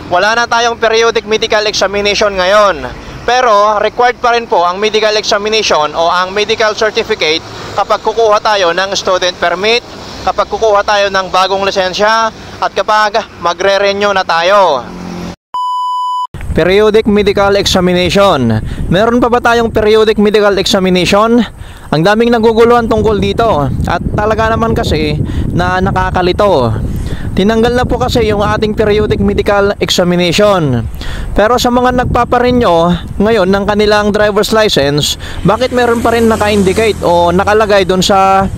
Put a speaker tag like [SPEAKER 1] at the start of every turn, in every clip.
[SPEAKER 1] wala na tayong periodic medical examination ngayon. Pero required pa rin po ang medical examination o ang medical certificate kapag kukuha tayo ng student permit, kapag kukuha tayo ng bagong lisensya, at kapag magre-renew na tayo. Periodic medical examination. Meron pa ba tayong periodic medical examination? Ang daming naguguluhan tungkol dito. At talaga naman kasi na nakakalito. Tinanggal na po kasi yung ating periodic medical examination. Pero sa mga nagpaparenew ngayon ng kanilang driver's license, bakit meron pa rin naka-indicate o nakalagay doon sa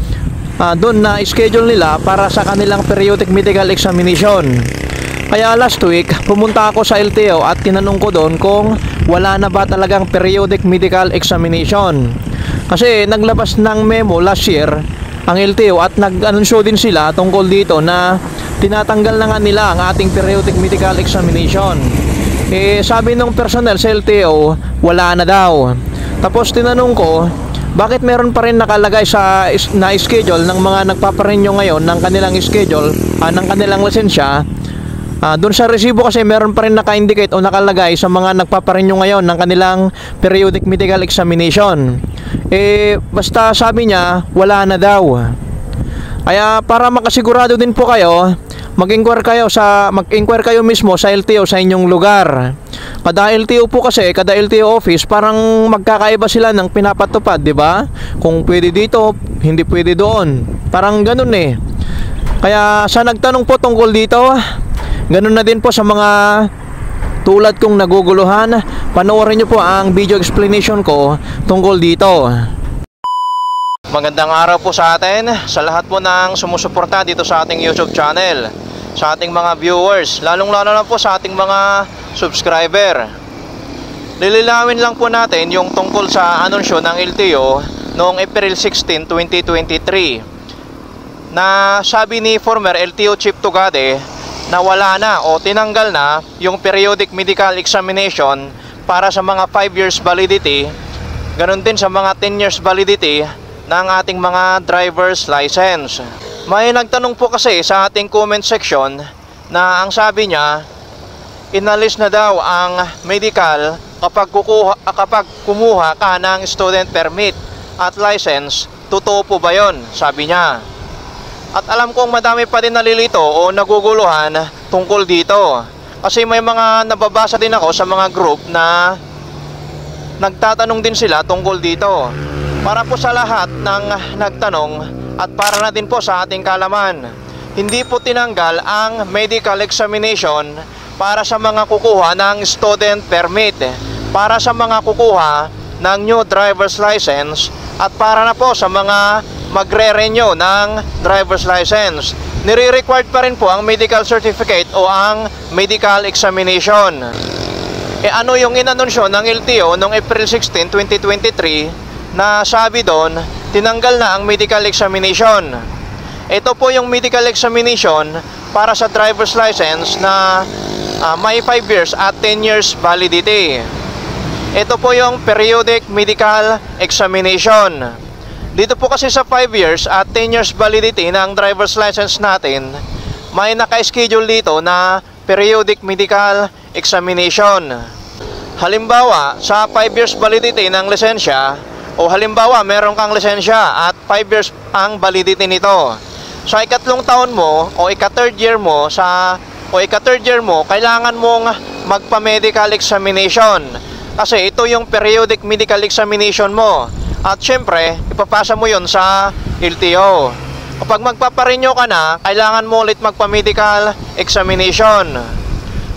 [SPEAKER 1] doon na schedule nila para sa kanilang periodic medical examination? Kaya last week, pumunta ako sa LTO at tinanong ko doon kung wala na ba talagang periodic medical examination. Kasi naglabas ng memo last year ang LTO at nag-anunsyo din sila tungkol dito na tinatanggal na nga nila ang ating periodic medical examination. Sabi ng personnel sa LTO, wala na daw. Tapos tinanong ko, bakit meron pa rin nakalagay na schedule ng mga nagpaparenew ngayon ng kanilang schedule, ng kanilang lisensya. Doon sa resibo kasi meron pa rin naka-indicate o nakalagay sa mga nagpaparenew ngayon ng kanilang periodic medical examination. Basta sabi niya, wala na daw. Kaya para makasigurado din po kayo, mag-inquire kayo mismo sa LTO sa inyong lugar. Kada LTO po kasi, kada LTO office, parang magkakaiba sila ng pinapatupad, di ba? Kung pwede dito, hindi pwede doon. Parang ganun eh. Kaya sa nagtanong po tungkol dito, ganun na din po sa mga tulad kong naguguluhan. Panoorin nyo po ang video explanation ko tungkol dito. Magandang araw po sa atin, sa lahat po ng sumusuporta dito sa ating YouTube channel, sa ating mga viewers, lalong-lalo na po sa ating mga subscriber. Lililawin lang po natin yung tungkol sa anunsyo ng LTO noong April 16, 2023 na sabi ni former LTO Chief Tugade na wala na o tinanggal na yung periodic medical examination para sa mga 5 years validity, ganun din sa mga 10 years validity ng ating mga driver's license. May nagtanong po kasi sa ating comment section na ang sabi niya, inalis na daw ang medical kapag kumuha ka ng student permit at license. Totoo po ba yun? Sabi niya. At alam kong madami pa din nalilito o naguguluhan tungkol dito. Kasi may mga nababasa din ako sa mga group na nagtatanong din sila tungkol dito. Para po sa lahat ng nagtanong at para na din po sa ating kalaman, hindi po tinanggal ang medical examination para sa mga kukuha ng student permit, para sa mga kukuha ng new driver's license at para na po sa mga magre-renew ng driver's license. Nire-required pa rin po ang medical certificate o ang medical examination. Ano yung inanunsyo ng LTO noong April 16, 2023 na sabi doon, tinanggal na ang medical examination. Ito po yung medical examination para sa driver's license na may 5 years at 10 years validity. Ito po yung periodic medical examination. Dito po kasi sa 5 years at 10 years validity ng driver's license natin, may naka-schedule dito na periodic medical examination. Halimbawa, sa 5 years validity ng lisensya, o halimbawa meron kang lisensya at 5 years ang validity nito. Sa ikatlong taon mo o ika-third year mo kailangan mong magpa-medical examination. Kasi ito yung periodic medical examination mo. At syempre, ipapasa mo yon sa LTO. Kapag magpaparenew ka na, kailangan mo ulit magpa-medical examination.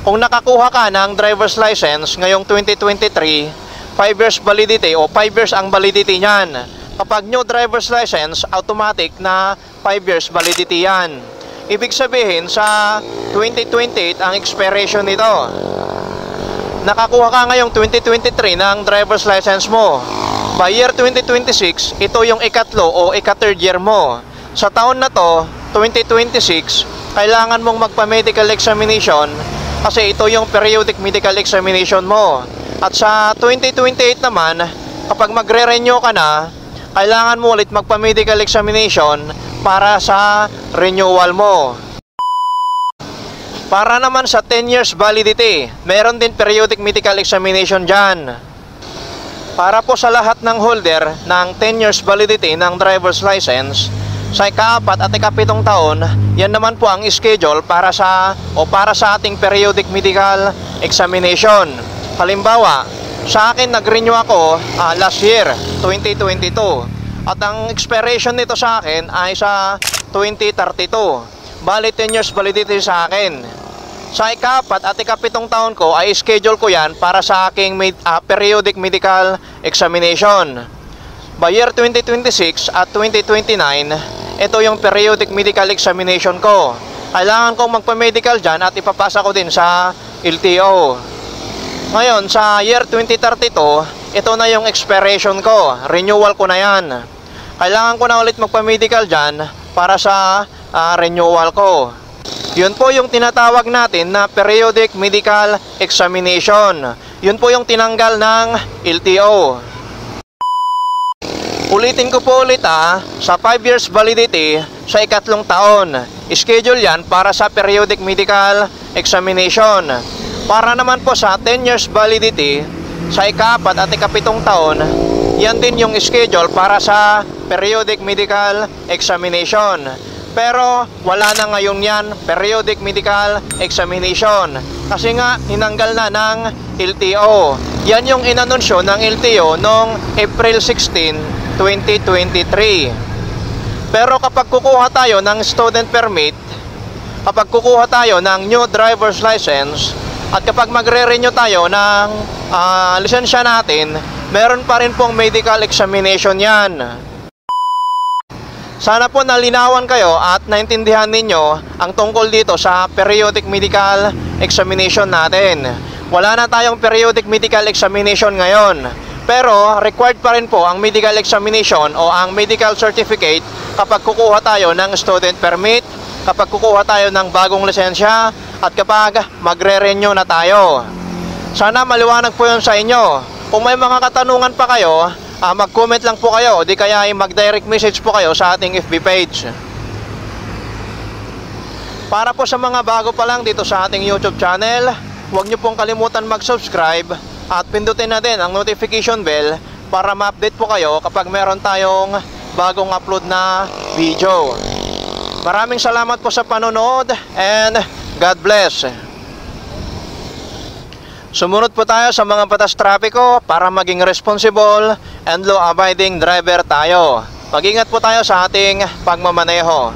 [SPEAKER 1] Kung nakakuha ka ng driver's license ngayong 2023, 5 years validity o 5 years ang validity niyan. Kapag new driver's license, automatic na 5 years validity yan. Ibig sabihin sa 2028 ang expiration nito. Nakakuha ka ngayong 2023 ng driver's license mo. By year 2026, ito yung ikatlo o ika-third year mo. Sa taon na to, 2026, kailangan mong magpa-medical examination kasi ito yung periodic medical examination mo. At sa 2028 naman, kapag magre-renew ka na, kailangan mo ulit magpa-medical examination para sa renewal mo. Para naman sa 10 years validity, meron din periodic medical examination dyan. Para po sa lahat ng holder ng 10 years validity ng driver's license, sa ika-4 at ika-7 taon, yan naman po ang schedule para sa ating periodic medical examination. Halimbawa, sa akin nag-renew ako last year, 2022. At ang expiration nito sa akin ay sa 2032. Bali 10 years validity sa akin. Sa ika-4 at ika-7 taon ko ay schedule ko yan para sa aking periodic medical examination. By year 2026 at 2029, ito yung periodic medical examination ko. Kailangan kong magpa-medical dyan at ipapasa ko din sa LTO. Ngayon, sa year 2032, ito na yung expiration ko. Renewal ko na yan. Kailangan ko na ulit magpa-medical dyan para sa renewal ko. Yun po yung tinatawag natin na periodic medical examination. Yun po yung tinanggal ng LTO. Ulitin ko po ulit sa 5 years validity sa ika-3 taon. Schedule yan para sa periodic medical examination. Para naman po sa 10 years validity sa ika-4 at ika-7 taon, yan din yung schedule para sa periodic medical examination. Pero wala na ngayon yan, periodic medical examination. Kasi nga, hinanggal na ng LTO. Yan yung inanunsyo ng LTO noong April 16, 2023. Pero kapag kukuha tayo ng student permit, kapag kukuha tayo ng new driver's license, at kapag magre-renew tayo ng lisensya natin, meron pa rin pong medical examination yan. Sana po nalinawan kayo at naintindihan ninyo ang tungkol dito sa periodic medical examination natin. Wala na tayong periodic medical examination ngayon. Pero required pa rin po ang medical examination o ang medical certificate kapag kukuha tayo ng student permit, kapag kukuha tayo ng bagong lisensya, at kapag magre-renew na tayo. Sana maliwanag po yun sa inyo. Kung may mga katanungan pa kayo, mag-comment lang po kayo o di kaya mag-direct message po kayo sa ating FB page. Para po sa mga bago pa lang dito sa ating YouTube channel, huwag nyo pong kalimutan mag-subscribe at pindutin na din ang notification bell para ma-update po kayo kapag meron tayong bagong upload na video. Maraming salamat po sa panonood and God bless. Sumunod po tayo sa mga batas trapiko para maging responsible and law-abiding driver tayo. Mag-ingat po tayo sa ating pagmamaneho.